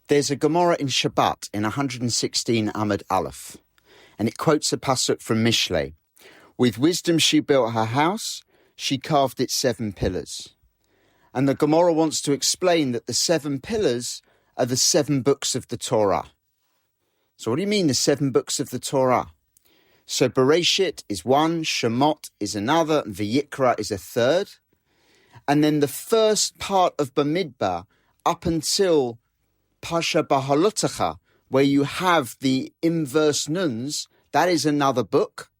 There's a Gemara in Shabbat in 116 Amud Aleph, and it quotes a pasuk from Mishlei. With wisdom she built her house, she carved its 7 pillars. And the Gemara wants to explain that the 7 pillars are the 7 books of the Torah. So what do you mean the 7 books of the Torah? So Bereshit is one, Shemot is another, and Vayikra is a third. And then the first part of Bamidbar up until Parsha Beha'alotecha, where you have the inverse nuns, that is another book.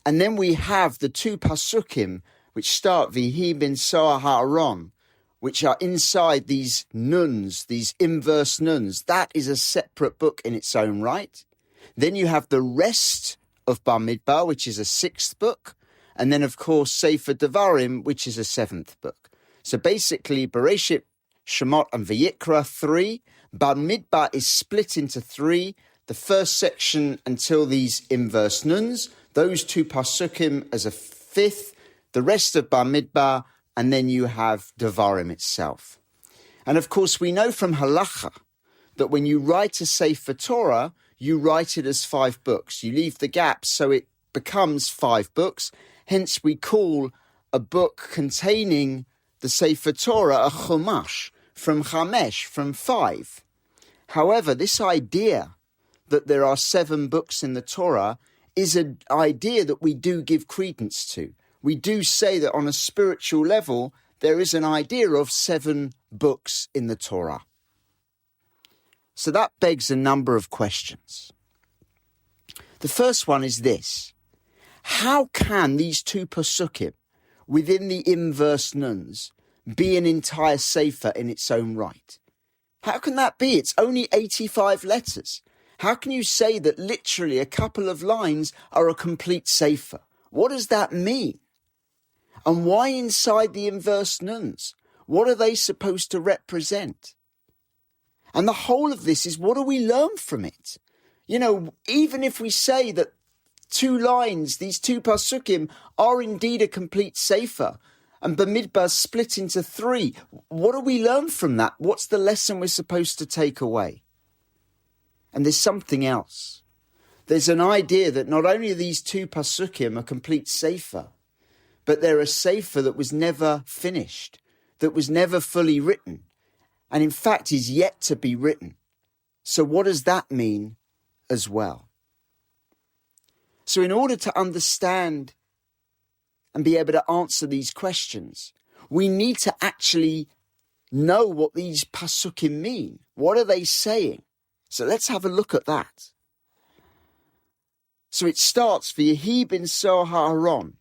And then we have the 2 pasukim, which start Vihi bin Soah Ha'aron, which are inside these nuns, these inverse nuns. That is a separate book in its own right. Then you have the rest of Bamidbar, which is a 6th book. And then, of course, Sefer Devarim, which is a 7th book. So basically, Bereshit, Shemot, and Vayikra, 3. Bamidbar is split into 3. The first section until these inverse nuns, those 2 pasukim as a 5th, the rest of Bamidbar, and then you have Devarim itself. And of course, we know from Halacha that when you write a Sefer Torah, you write it as 5 books. You leave the gaps so it becomes 5 books. Hence, we call a book containing the Sefer Torah a Chumash, from 5. However, this idea that there are 7 books in the Torah is an idea that we do give credence to. We do say that on a spiritual level, there is an idea of 7 books in the Torah. So that begs a number of questions. The first one is this. How can these 2 pasukim within the inverse nuns be an entire sefer in its own right? How can that be? It's only 85 letters. How can you say that literally a couple of lines are a complete sefer? What does that mean? And why inside the inverse nuns? What are they supposed to represent? And the whole of this is, what do we learn from it? You know, even if we say that 2 lines, these 2 pasukim, are indeed a complete sefer, and Bamidbar split into 3, what do we learn from that? What's the lesson we're supposed to take away? And there's something else. There's an idea that not only are these 2 pasukim a complete sefer, but they're a sefer that was never finished, that was never fully written, and in fact is yet to be written. So what does that mean as well? So in order to understand and be able to answer these questions, we need to actually know what these pasukim mean. What are they saying? So let's have a look at that. So it starts, V'yehi bin Soah Ha'aron,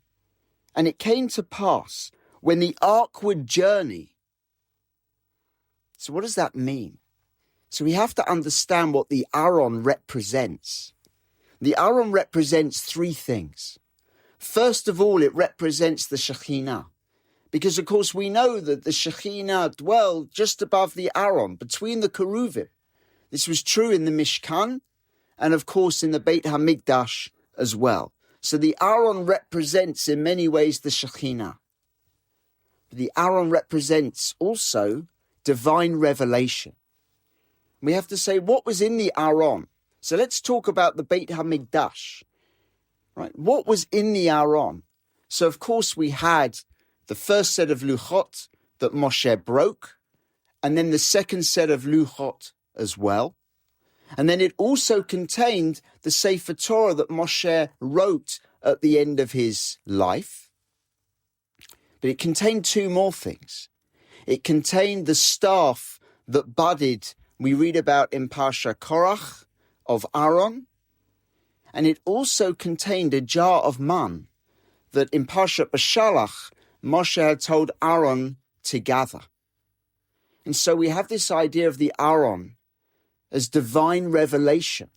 and it came to pass when the ark would journey. So what does that mean? So we have to understand what the Aron represents. The Aron represents 3 things. First of all, it represents the Shekhinah. Because, of course, we know that the Shekhinah dwelled just above the Aron, between the Keruvim. This was true in the Mishkan, and, of course, in the Beit HaMikdash as well. So the Aron represents, in many ways, the Shekhinah. The Aron represents also divine revelation. We have to say, what was in the Aron? So let's talk about the Beit HaMikdash. Right? What was in the Aron? So, of course, we had the first set of luchot that Moshe broke, and then the second set of luchot as well. And then it also contained the Sefer Torah that Moshe wrote at the end of his life. But it contained 2 more things. It contained the staff that budded, we read about in Parsha Korach, of Aaron. And it also contained a jar of man that in Parsha B'Shalach, Moshe had told Aaron to gather. And so we have this idea of the Aaron as divine revelation.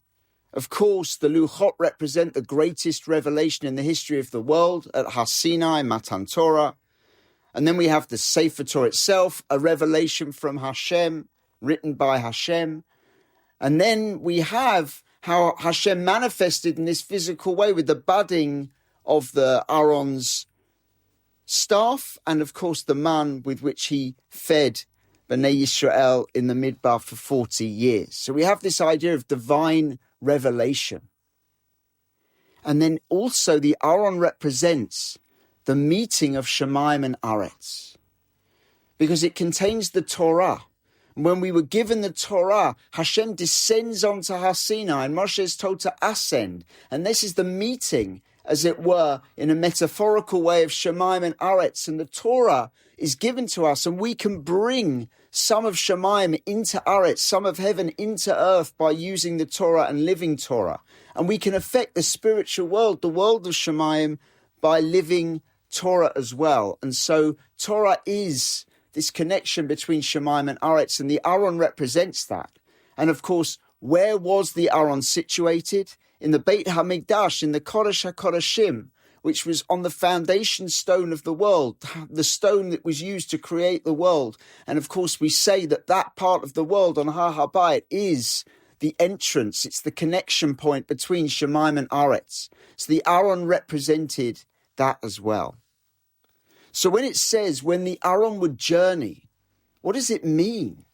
Of course, the Luchot represent the greatest revelation in the history of the world at Har Sinai, Matan Torah. And then we have the Sefer Torah itself, a revelation from HaShem, written by HaShem. And then we have how HaShem manifested in this physical way with the budding of the Aaron's staff and, of course, the man with which he fed Bnei Yisrael in the Midbar for 40 years. So we have this idea of divine revelation. And then also the Aron represents the meeting of Shemayim and Aretz, because it contains the Torah. When we were given the Torah, Hashem descends onto Har Sinai and Moshe is told to ascend. And this is the meeting, as it were, in a metaphorical way of Shemayim and Aretz. And the Torah is given to us, and we can bring some of Shemayim into Aretz, some of heaven into earth by using the Torah and living Torah. And we can affect the spiritual world, the world of Shemayim, by living Torah as well. And so Torah is this connection between Shemayim and Aretz, and the Aron represents that. And of course, where was the Aron situated? In the Beit HaMikdash, in the Kodesh HaKodeshim, which was on the foundation stone of the world, the stone that was used to create the world. And of course, we say that that part of the world on Har HaBayit is the entrance. It's the connection point between Shemayim and Aretz. So the Aron represented that as well. So when it says, when the Aron would journey, what does it mean?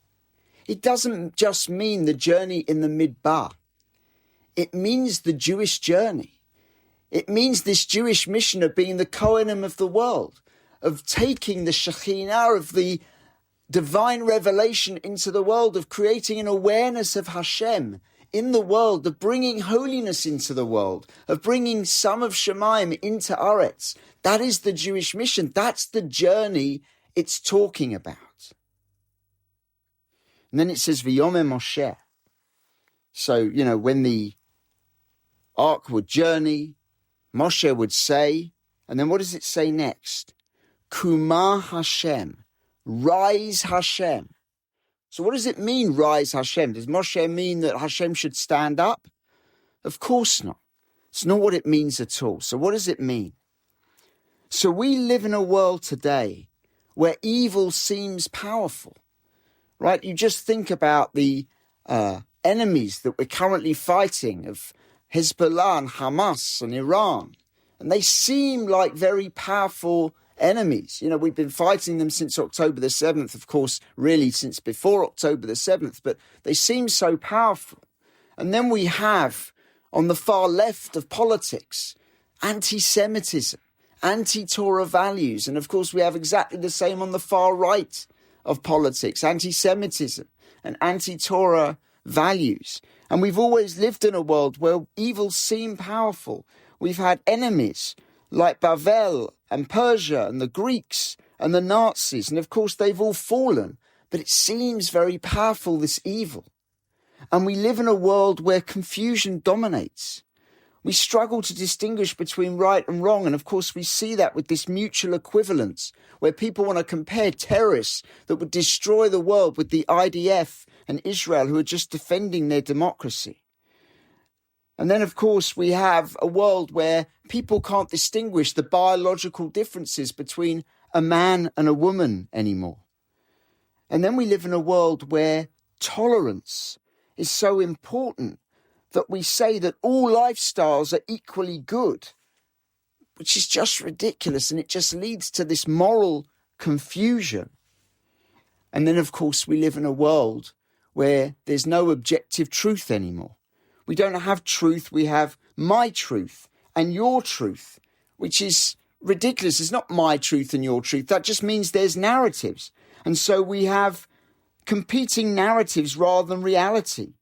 It doesn't just mean the journey in the Midbar. It means the Jewish journey. It means this Jewish mission of being the Kohanim of the world, of taking the Shekhinah of the divine revelation into the world, of creating an awareness of Hashem in the world, of bringing holiness into the world, of bringing some of Shemayim into Aretz. That is the Jewish mission. That's the journey it's talking about. And then it says, V'yomer Moshe. So, when the ark would journey, Moshe would say, and then what does it say next? Kuma Hashem, rise Hashem. So what does it mean, rise Hashem? Does Moshe mean that Hashem should stand up? Of course not. It's not what it means at all. So what does it mean? So we live in a world today where evil seems powerful, right? You just think about the enemies that we're currently fighting of Hezbollah and Hamas and Iran, and they seem like very powerful enemies. We've been fighting them since October the 7th, of course, really since before October the 7th, but they seem so powerful. And then we have, on the far left of politics, anti-Semitism, anti-Torah values, and of course we have exactly the same on the far right of politics, anti-Semitism and anti-Torah values. And we've always lived in a world where evil seemed powerful. We've had enemies like Bavel and Persia and the Greeks and the Nazis. And of course, they've all fallen. But it seems very powerful, this evil. And we live in a world where confusion dominates. We struggle to distinguish between right and wrong. And of course, we see that with this mutual equivalence, where people want to compare terrorists that would destroy the world with the IDF and Israel, who are just defending their democracy. And then, of course, we have a world where people can't distinguish the biological differences between a man and a woman anymore. And then we live in a world where tolerance is so important that we say that all lifestyles are equally good, which is just ridiculous, and it just leads to this moral confusion. And then, of course, we live in a world where there's no objective truth anymore. We don't have truth, we have my truth and your truth, which is ridiculous. It's not my truth and your truth. That just means there's narratives. And so we have competing narratives rather than reality.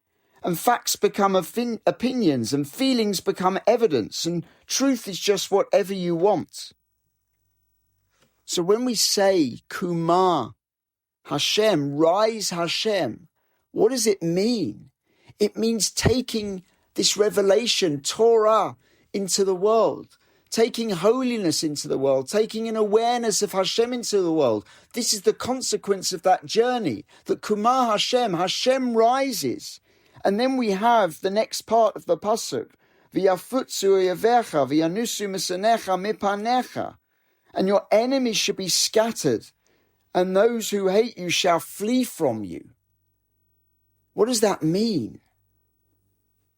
And facts become opinions, and feelings become evidence, and truth is just whatever you want. So when we say, Kuma Hashem, rise Hashem, what does it mean? It means taking this revelation, Torah, into the world, taking holiness into the world, taking an awareness of Hashem into the world. This is the consequence of that journey, that Kuma Hashem, Hashem rises. And then we have the next part of the pasuk, V'yafutzu oyevecha, v'yanusu misanecha mipanecha. And your enemies shall be scattered, and those who hate you shall flee from you. What does that mean?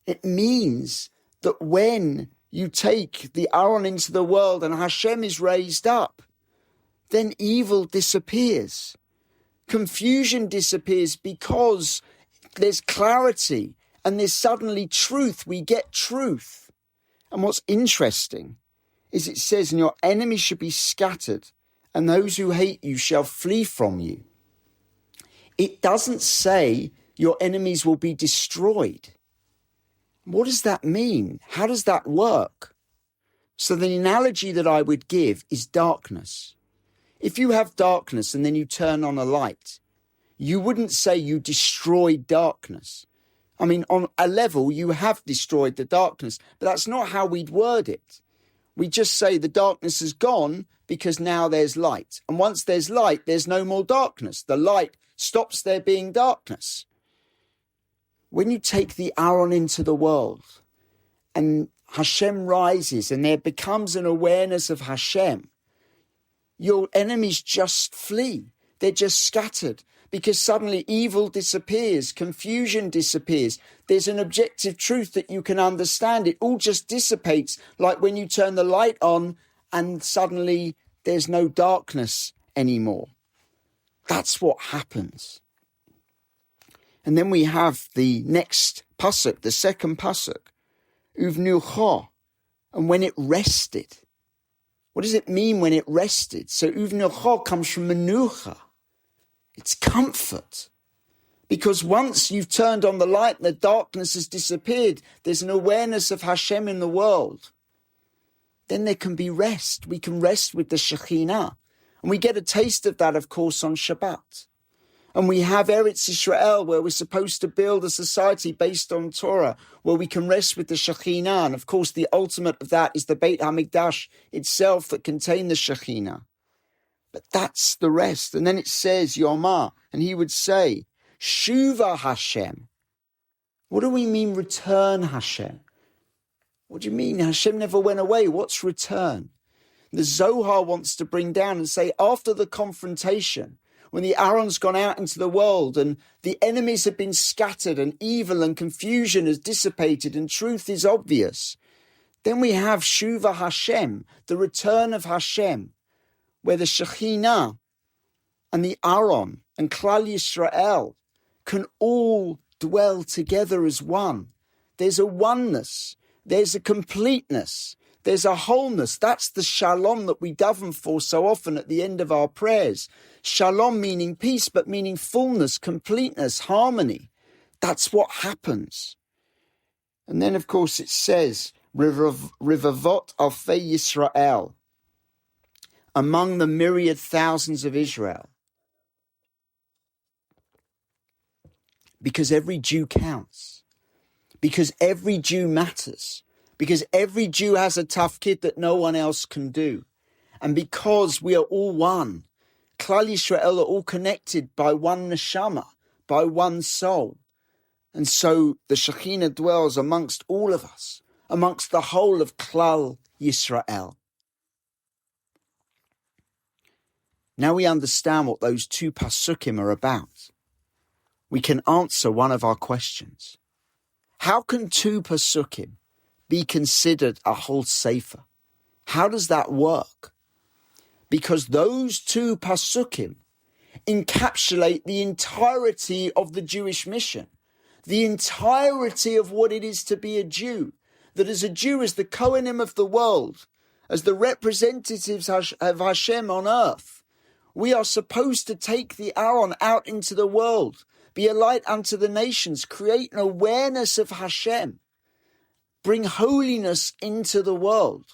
It means that when you take the Aron into the world and Hashem is raised up, then evil disappears. Confusion disappears because there's clarity and there's suddenly truth. We get truth. And what's interesting is it says, and your enemies should be scattered, and those who hate you shall flee from you. It doesn't say your enemies will be destroyed. What does that mean? How does that work? So the analogy that I would give is darkness. If you have darkness and then you turn on a light, you wouldn't say you destroyed darkness. I mean, on a level, you have destroyed the darkness, but that's not how we'd word it. We just say the darkness is gone because now there's light. And once there's light, there's no more darkness. The light stops there being darkness. When you take the Aaron into the world and HaShem rises and there becomes an awareness of HaShem, your enemies just flee. They're just scattered because suddenly evil disappears, confusion disappears. There's an objective truth that you can understand. It all just dissipates like when you turn the light on and suddenly there's no darkness anymore. That's what happens. And then we have the next pasuk, the second pasuk, uvnucha, and when it rested. What does it mean when it rested? So uvnucha comes from menucha. It's comfort. Because once you've turned on the light and the darkness has disappeared, there's an awareness of HaShem in the world. Then there can be rest. We can rest with the Shekhinah. And we get a taste of that, of course, on Shabbat. And we have Eretz Israel, where we're supposed to build a society based on Torah, where we can rest with the Shekhinah. And of course, the ultimate of that is the Beit HaMikdash itself that contained the Shekhinah. But that's the rest. And then it says, Yomah, and he would say, Shuva HaShem. What do we mean, return HaShem? What do you mean? HaShem never went away. What's return? The Zohar wants to bring down and say, after the confrontation, when the Aaron's gone out into the world and the enemies have been scattered and evil and confusion has dissipated and truth is obvious, then we have Shuva HaShem, the return of HaShem, where the Shekhinah and the Aaron and Klal Yisrael can all dwell together as one. There's a oneness. There's a completeness. There's a wholeness. That's the shalom that we daven for so often at the end of our prayers. Shalom meaning peace, but meaning fullness, completeness, harmony. That's what happens. And then, of course, it says, Rivavot Alfei Yisrael, among the myriad thousands of Israel. Because every Jew counts. Because every Jew matters. Because every Jew has a tough kid that no one else can do. And because we are all one, Klal Yisrael are all connected by one neshama, by one soul. And so the Shekhinah dwells amongst all of us, amongst the whole of Klal Yisrael. Now we understand what those two pasukim are about. We can answer one of our questions. How can two pasukim be considered a whole sefer? How does that work? Because those two pasukim encapsulate the entirety of the Jewish mission, the entirety of what it is to be a Jew, that as a Jew, as the Kohanim of the world, as the representatives of HaShem on earth, we are supposed to take the Aaron out into the world, be a light unto the nations, create an awareness of HaShem, bring holiness into the world,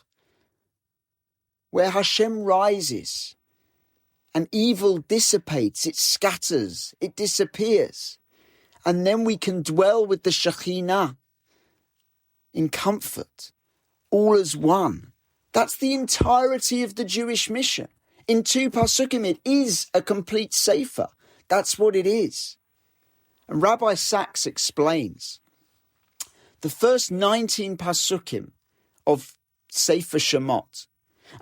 where HaShem rises and evil dissipates, it scatters, it disappears. And then we can dwell with the Shekhinah in comfort, all as one. That's the entirety of the Jewish mission. In two pasukim, it is a complete sefer. That's what it is. And Rabbi Sachs explains, the first 19 pasukim of Sefer Shemot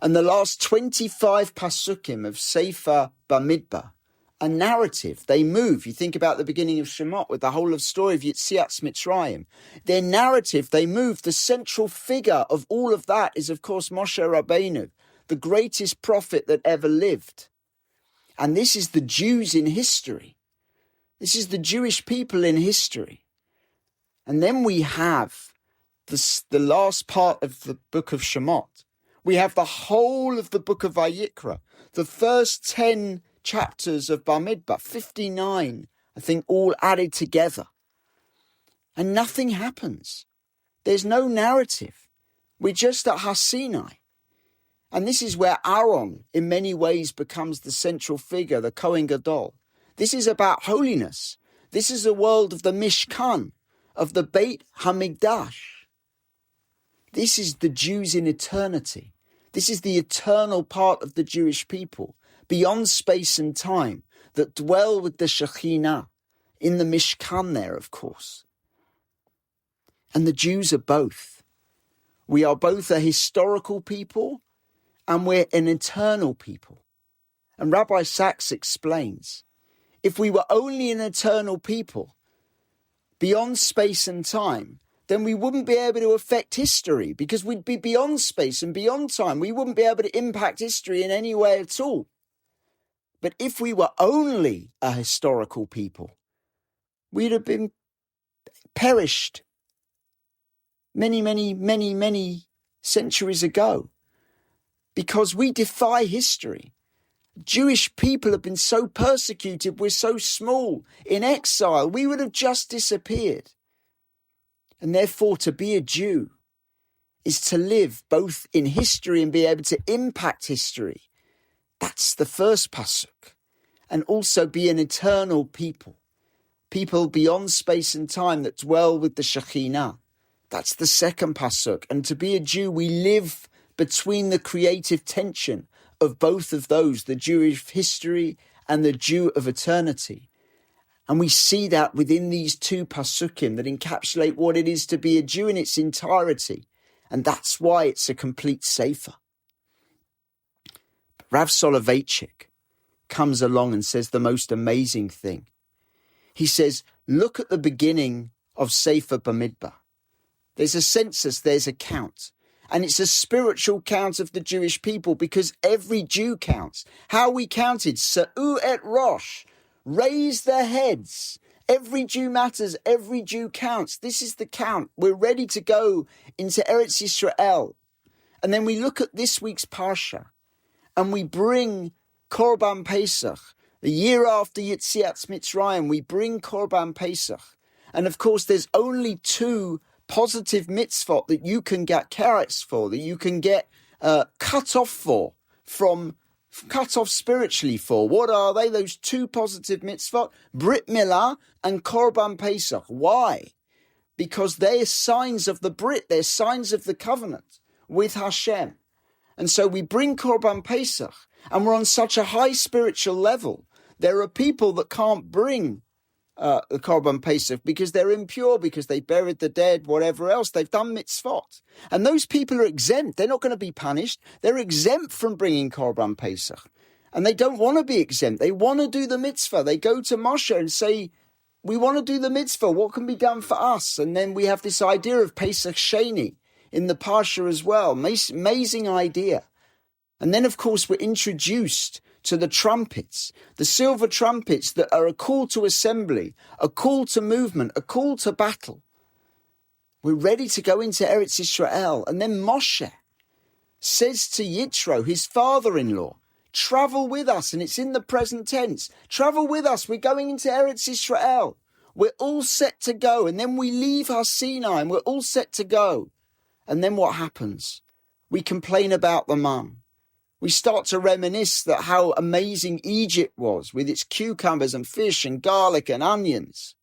and the last 25 pasukim of Sefer Bamidbar are narrative. They move. You think about the beginning of Shemot with the whole of story of Yetziat Mitzrayim. They're narrative. They move. The central figure of all of that is, of course, Moshe Rabbeinu, the greatest prophet that ever lived. And this is the Jews in history. This is the Jewish people in history. And then we have the last part of the book of Shemot. We have the whole of the book of Vayikra, the first 10 chapters of Bamidbar, 59, I think, all added together. And nothing happens. There's no narrative. We're just at Har Sinai. And this is where Aaron, in many ways, becomes the central figure, the Kohen Gadol. This is about holiness. This is the world of the Mishkan, of the Beit HaMikdash. This is the Jews in eternity. This is the eternal part of the Jewish people, beyond space and time, that dwell with the Shekhinah, in the Mishkan there, of course. And the Jews are both. We are both a historical people and we're an eternal people. And Rabbi Sachs explains, if we were only an eternal people, beyond space and time, then we wouldn't be able to affect history because we'd be beyond space and beyond time. We wouldn't be able to impact history in any way at all. But if we were only a historical people, we'd have been perished many centuries ago because we defy history. Jewish people have been so persecuted, we're so small, in exile, we would have just disappeared. And therefore, to be a Jew is to live both in history and be able to impact history. That's the first pasuk. And also be an eternal people. People beyond space and time that dwell with the Shekhinah. That's the second pasuk. And to be a Jew, we live between the creative tension of both of those, the Jewish history and the Jew of eternity. And we see that within these two pasukim that encapsulate what it is to be a Jew in its entirety. And that's why it's a complete sefer. But Rav Soloveitchik comes along and says the most amazing thing. He says, look at the beginning of Sefer Bamidbar. There's a census, there's a count. And it's a spiritual count of the Jewish people because every Jew counts. How we counted, Sa'u et Rosh, raise their heads. Every Jew matters, every Jew counts. This is the count. We're ready to go into Eretz Yisrael. And then we look at this week's Parsha and we bring Korban Pesach. The year after Yetziat Mitzrayim, we bring Korban Pesach. And of course, there's only two positive mitzvot that you can get carrots for, that you can get cut off spiritually for. What are they? Those two positive mitzvot, Brit Milah and Korban Pesach. Why? Because they're signs of the Brit, they're signs of the covenant with HaShem. And so we bring Korban Pesach, and we're on such a high spiritual level. There are people that can't bring the Korban Pesach because they're impure, because they buried the dead, whatever else. They've done mitzvot. And those people are exempt. They're not going to be punished. They're exempt from bringing Korban Pesach. And they don't want to be exempt. They want to do the mitzvah. They go to Moshe and say, we want to do the mitzvah. What can be done for us? And then we have this idea of Pesach Sheni in the Parsha as well. Amazing idea. And then, of course, we're introduced to the trumpets, the silver trumpets that are a call to assembly, a call to movement, a call to battle. We're ready to go into Eretz Yisrael. And then Moshe says to Yitro, his father-in-law, travel with us. And it's in the present tense. Travel with us. We're going into Eretz Yisrael. We're all set to go. And then we leave Har Sinai and we're all set to go. And then what happens? We complain about the man. We start to reminisce that how amazing Egypt was with its cucumbers and fish and garlic and onions.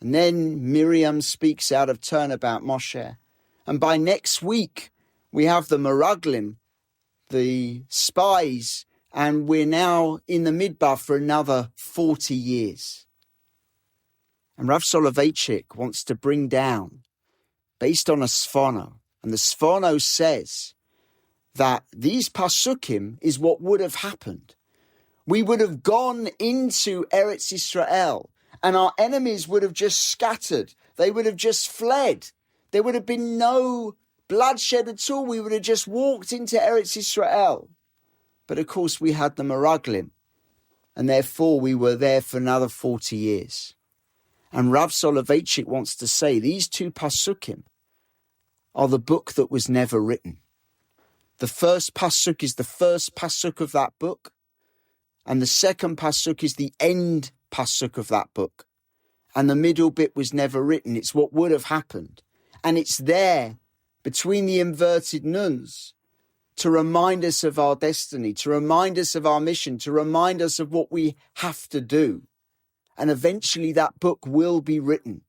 And then Miriam speaks out of turn about Moshe. And by next week, we have the Meraglim, the spies, and we're now in the Midbar for another 40 years. And Rav Soloveitchik wants to bring down, based on a Sforno, and the Sforno says that these pasukim is what would have happened. We would have gone into Eretz Yisrael and our enemies would have just scattered. They would have just fled. There would have been no bloodshed at all. We would have just walked into Eretz Yisrael. But of course we had the Meraglim and therefore we were there for another 40 years. And Rav Soloveitchik wants to say these two pasukim are the book that was never written. The first pasuk is the first pasuk of that book, and the second pasuk is the end pasuk of that book. And the middle bit was never written. It's what would have happened. And it's there between the inverted nuns to remind us of our destiny, to remind us of our mission, to remind us of what we have to do. And eventually that book will be written.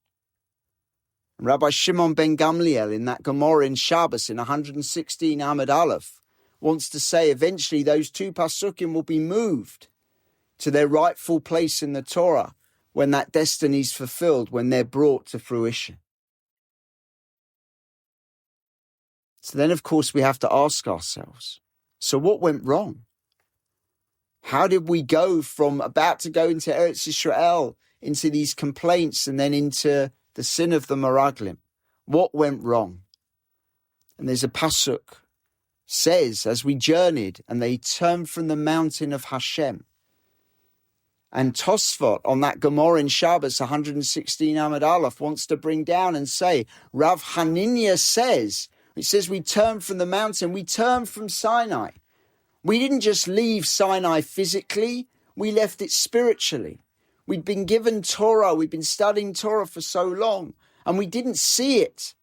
Rabbi Shimon ben Gamliel in that Gemara in Shabbos in 116 Amud Aleph wants to say eventually those two pasukim will be moved to their rightful place in the Torah when that destiny is fulfilled, when they're brought to fruition. So then, of course, we have to ask ourselves, so what went wrong? How did we go from about to go into Eretz Yisrael, into these complaints, and then into the sin of the Meraglim? What went wrong? And there's a pasuk says, as we journeyed, and they turned from the mountain of HaShem. And Tosfot, on that Gemara in Shabbos, 116 Amud Aleph, wants to bring down and say, Rav Haniniah says, it says we turned from the mountain, we turned from Sinai. We didn't just leave Sinai physically, we left it spiritually. We'd been given Torah, we'd been studying Torah for so long, and we didn't see it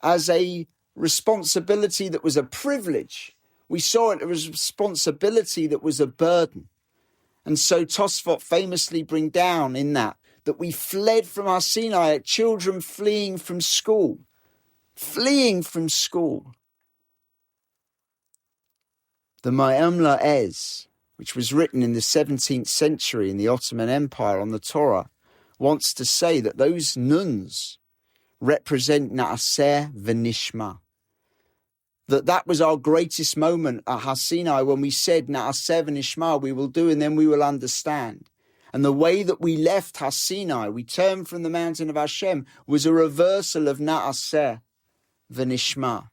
as a responsibility that was a privilege. We saw it as a responsibility that was a burden. And so Tosfot famously bring down in that we fled from our Sinai, children fleeing from school. Fleeing from school. The Ma'am La'ez, which was written in the 17th century in the Ottoman Empire on the Torah, wants to say that those nuns represent Na'aseh v'nishma. That was our greatest moment at HaSinai when we said Na'aseh v'nishma, we will do and then we will understand. And the way that we left HaSinai, we turned from the mountain of HaShem, was a reversal of Na'aseh v'nishma.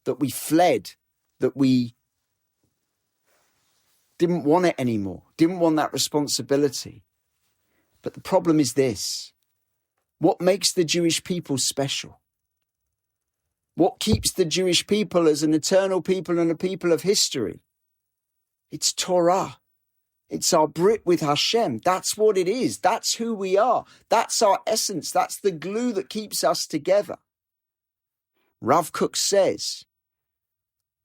That we fled, that we didn't want it anymore, didn't want that responsibility. But the problem is this: what makes the Jewish people special? What keeps the Jewish people as an eternal people and a people of history? It's Torah. It's our Brit with HaShem. That's what it is. That's who we are. That's our essence. That's the glue that keeps us together. Rav Kook says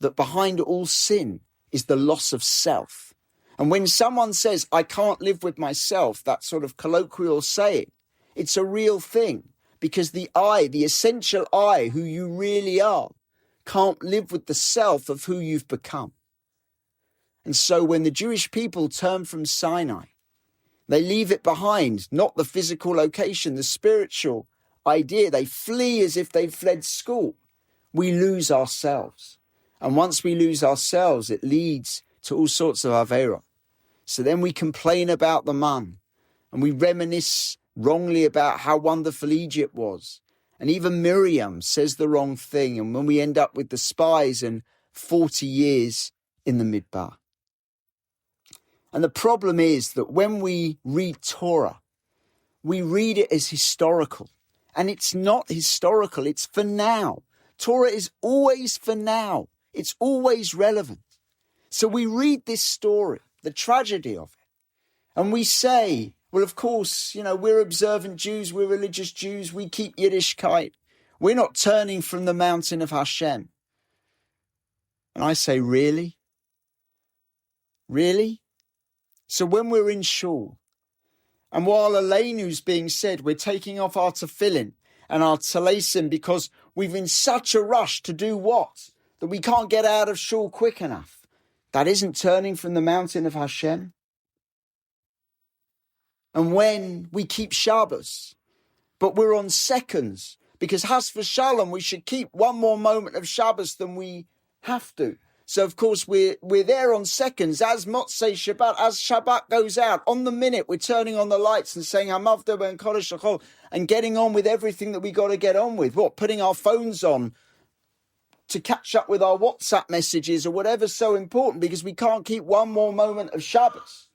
that behind all sin is the loss of self. And when someone says, I can't live with myself, that sort of colloquial saying, it's a real thing. Because the I, the essential I, who you really are, can't live with the self of who you've become. And so when the Jewish people turn from Sinai, they leave it behind, not the physical location, the spiritual idea. They flee as if they've fled school. We lose ourselves. And once we lose ourselves, it leads to all sorts of Aveirah. So then we complain about the man, and we reminisce wrongly about how wonderful Egypt was. And even Miriam says the wrong thing. And when we end up with the spies and 40 years in the Midbar. And the problem is that when we read Torah, we read it as historical. And it's not historical. It's for now. Torah is always for now. It's always relevant. So we read this story, the tragedy of it. And we say, well, of course, we're observant Jews, we're religious Jews, we keep Yiddishkeit. We're not turning from the mountain of HaShem. And I say, really? Really? So when we're in shul, and while Aleinu's being said, we're taking off our tefillin and our talesim because we've in such a rush to do what? That we can't get out of shul quick enough. That isn't turning from the mountain of HaShem. And when we keep Shabbos, but we're on seconds, because Has v'Shalom, we should keep one more moment of Shabbos than we have to. So, of course, we're there on seconds. As Motzei Shabbat, as Shabbat goes out, on the minute, we're turning on the lights and saying, Hamavda ben Kodesh L'chol, and getting on with everything that we got to get on with. What? Putting our phones on to catch up with our WhatsApp messages or whatever's so important, because we can't keep one more moment of Shabbos.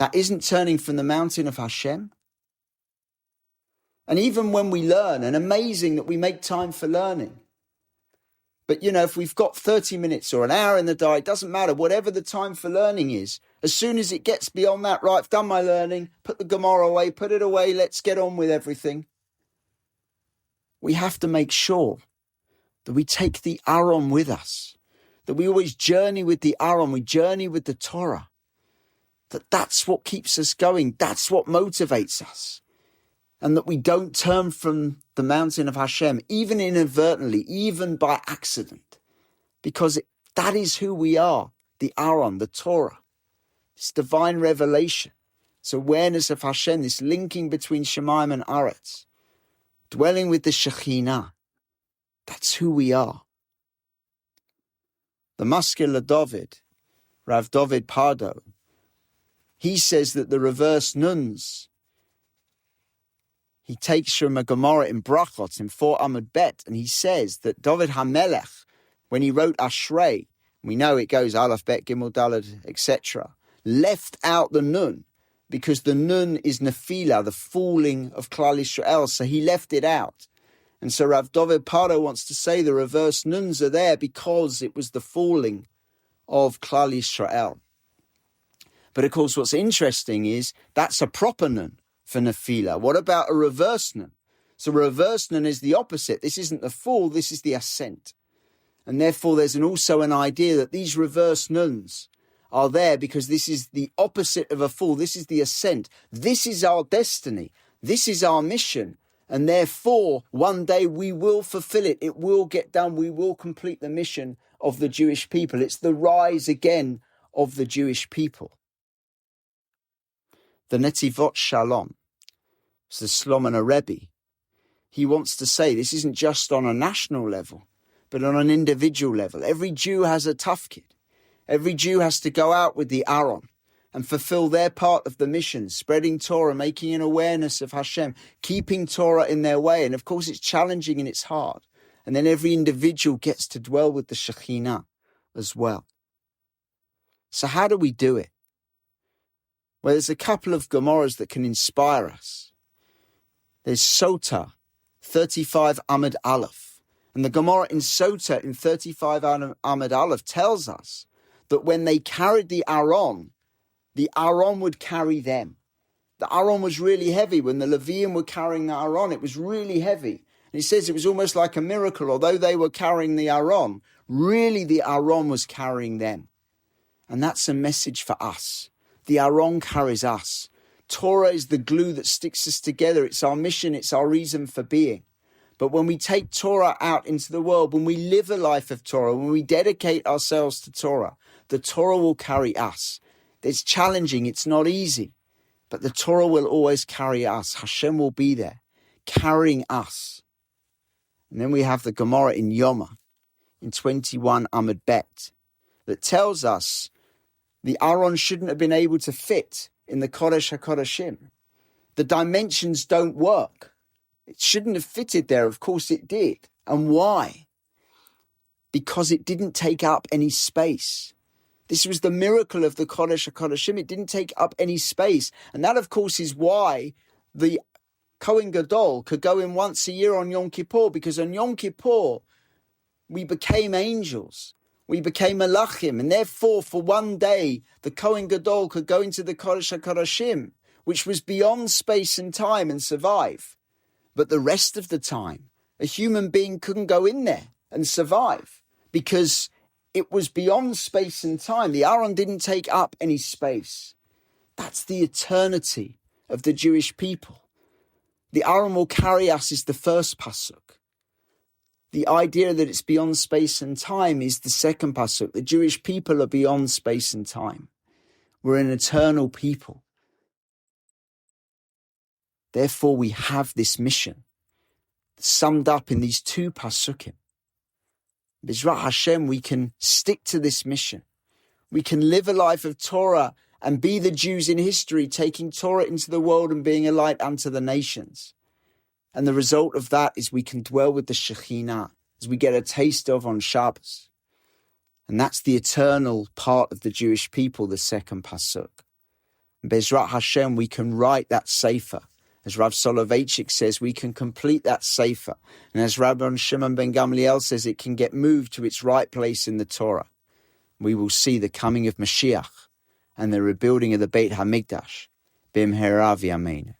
That isn't turning from the mountain of HaShem. And even when we learn, and amazing that we make time for learning. But, if we've got 30 minutes or an hour in the day, it doesn't matter, whatever the time for learning is. As soon as it gets beyond that, right, I've done my learning, put the Gemara away, put it away, let's get on with everything. We have to make sure that we take the Aron with us, that we always journey with the Aron, we journey with the Torah, that's what keeps us going, that's what motivates us, and that we don't turn from the mountain of HaShem, even inadvertently, even by accident, because that is who we are, the Aron, the Torah, this divine revelation, this awareness of HaShem, this linking between Shemayim and Aretz, dwelling with the Shekhinah. That's who we are. The Maskil David, Rav David Pardo, he says that the reverse nuns, he takes from a Gemara in Brachot in 4 Amud Bet, and he says that David HaMelech, when he wrote Ashrei, we know it goes Aleph, Bet, Gimel, Daled, etc., left out the nun, because the nun is Nefila, the falling of Klal Yisrael, so he left it out. And so Rav David Pardo wants to say the reverse nuns are there because it was the falling of Klal Yisrael. But of course what's interesting is that's a proper nun for Nefila. What about a reverse nun? So reverse nun is the opposite. This isn't the fall, this is the ascent. And therefore there's also an idea that these reverse nuns are there because this is the opposite of a fall. This is the ascent. This is our destiny. This is our mission. And therefore, one day we will fulfill it. It will get done. We will complete the mission of the Jewish people. It's the rise again of the Jewish people. The Netivot Shalom, it's the Slomono Rebbe. He wants to say this isn't just on a national level, but on an individual level. Every Jew has a tafkid. Every Jew has to go out with the Aron and fulfill their part of the mission, spreading Torah, making an awareness of HaShem, keeping Torah in their way. And of course, it's challenging and it's hard. And then every individual gets to dwell with the Shekhinah as well. So how do we do it? Well, there's a couple of Gemaras that can inspire us. There's Sota, 35 Amud Aleph. And the Gemara in Sota, in 35 Amud Aleph, tells us that when they carried the Aron would carry them. The Aron was really heavy. When the Leviim were carrying the Aron, it was really heavy. And he says it was almost like a miracle. Although they were carrying the Aron, really the Aron was carrying them. And that's a message for us. The Aron carries us. Torah is the glue that sticks us together. It's our mission. It's our reason for being. But when we take Torah out into the world, when we live a life of Torah, when we dedicate ourselves to Torah, the Torah will carry us. It's challenging, it's not easy, but the Torah will always carry us. HaShem will be there, carrying us. And then we have the Gemara in Yoma, in 21 Amud Bet, that tells us the Aron shouldn't have been able to fit in the Kodesh HaKodeshim. The dimensions don't work. It shouldn't have fitted there. Of course it did. And why? Because it didn't take up any space. This was the miracle of the Kodesh HaKodeshim. It didn't take up any space. And that, of course, is why the Kohen Gadol could go in once a year on Yom Kippur, because on Yom Kippur, we became angels. We became malachim. And therefore, for one day, the Kohen Gadol could go into the Kodesh HaKodeshim, which was beyond space and time, and survive. But the rest of the time, a human being couldn't go in there and survive because it was beyond space and time. The Aron didn't take up any space. That's the eternity of the Jewish people. The Aron will carry us is the first pasuk. The idea that it's beyond space and time is the second pasuk. The Jewish people are beyond space and time. We're an eternal people. Therefore, we have this mission summed up in these 2 pasukim. B'ezrat HaShem, we can stick to this mission. We can live a life of Torah and be the Jews in history, taking Torah into the world and being a light unto the nations. And the result of that is we can dwell with the Shekhinah, as we get a taste of on Shabbos. And that's the eternal part of the Jewish people, the second pasuk. Bezrat HaShem, we can write that sefer. As Rav Soloveitchik says, we can complete that sefer. And as Rabbi Shimon ben Gamliel says, it can get moved to its right place in the Torah. We will see the coming of Mashiach and the rebuilding of the Beit HaMikdash. B'mehera v'yameinu.